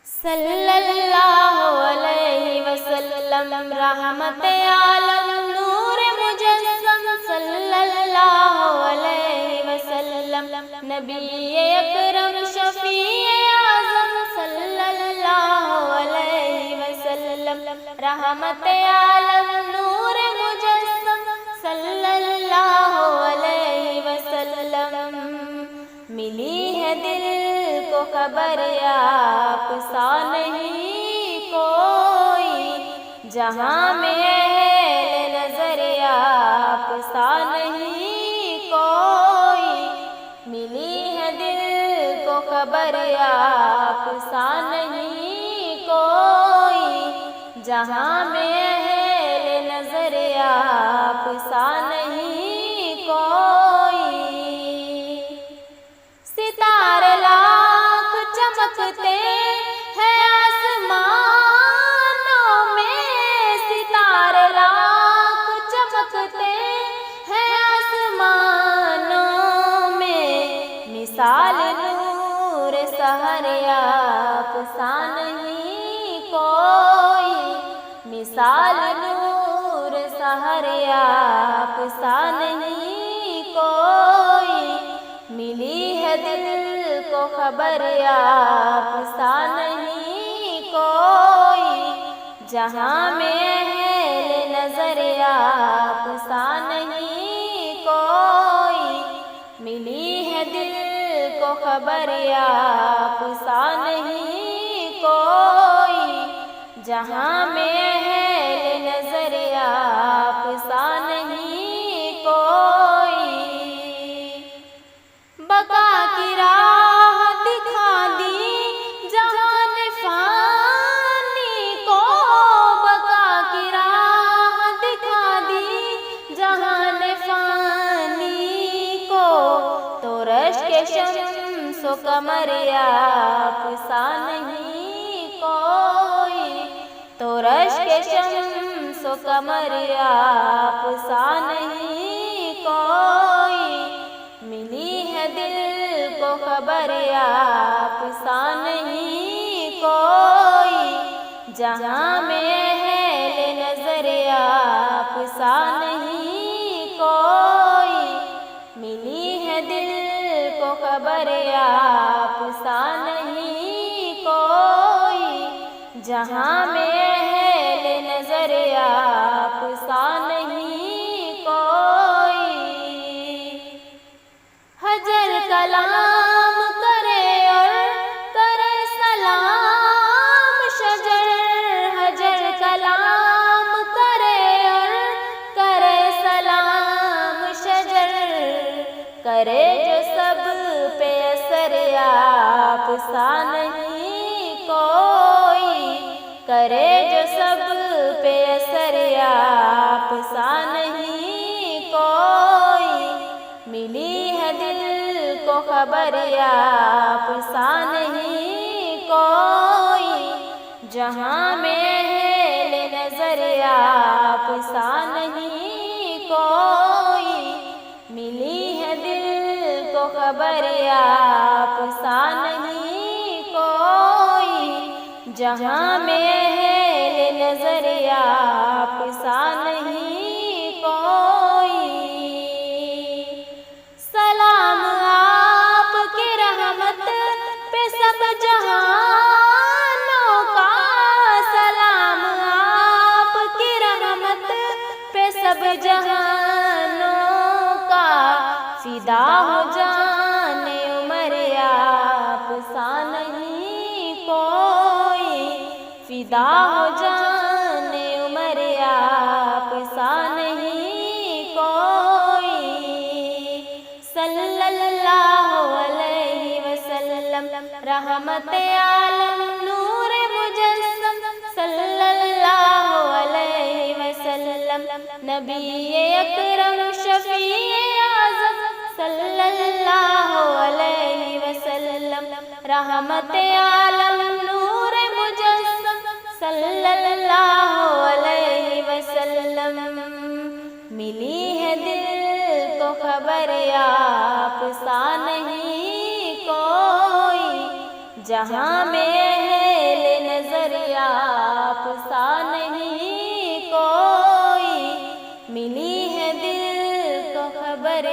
सल्लल्लाहु अलैहि वसल्लम रहमत आलम नूर मुजस्सम सल्लल्लाहु अलैहि वसल्लम नबी अकरम शफी आज़म सल्लल्लाहु अलैहि वसल्लम रहमत आलम नूर मुजस्सम सल्लल्लाहु अलैहि वसल्लम। मिली है दिल को खबर आप सा नहीं कोई, जहाँ में अहले नजर आप सा नहीं कोई। मिली है दिल को खबर आप सा नहीं कोई, जहाँ में अहले नजर आप सा नहीं कोई। सितारे लाख चमकते हैं आसमानों में, सितारे लाख चमकते हैं आसमानों में। मिसाल नूर सहर आप सा नहीं कोई, मिसाल नूर सहर आप सा नहीं कोई। मिली है दिल को खबर आप सा नहीं कोई, जहाँ में अहले नजर आप सा नहीं कोई। मिली है दिल को खबर आप सा नहीं कोई, जहाँ में अहले नजर आप सा नहीं कोई। बका की राह दिखा दी जहान फानी को, बका की राह दिखा दी जहान फानी को। तो रश के शम्सो कमर आप सा नहीं कोई, तो रश के शम्सो कमर आप सा नहीं कोई। मिली है दिल को खबर आप सा नहीं कोई, जहाँ में अहले नजर आप सा नहीं कोई। मिली है दिल को खबर आप सा नहीं कोई, जहाँ में अहले नजर आप सा नहीं कोई। हजर कलाम करे और करे सलाम शजर, हजर कलाम करे और करे सलाम शजर। करे जो सब पे असर आप सा नहीं कोई, करे जो सब पे असर आप सा नहीं कोई। मिली है दिल को खबर आप सा नहीं कोई, जहाँ में अहले नजर आप सा नहीं कोई। मिली है दिल को खबर आप सा नहीं कोई, जहाँ में अहले नजर आप सा नहीं कोई। सलाम आपकी रहमत पे सब जहानों का, सलाम आपकी रहमत पे सब जहानों का। फिदा हो जाने उमर आप सा नहीं कोई, फिदा हो जाने उमर आप सा नहीं कोई। सल्लल्लाहु अलैहि वसल्लम रहमत आलम नूर मुजस्सम सल्लल्लाहु अलैहि वसल्लम नबी अकरम शफी आज़म सल्लल्लाहु अलैहि वसल्लम रहमत आलम नूर मुजस्सम सल्लल्लाहु अलैहि वसल्लम। मिली है दिल को खबर आप सा नहीं कोई, जहाँ में नजरिया आपसा नहीं कोई, मिली है दिल को खबर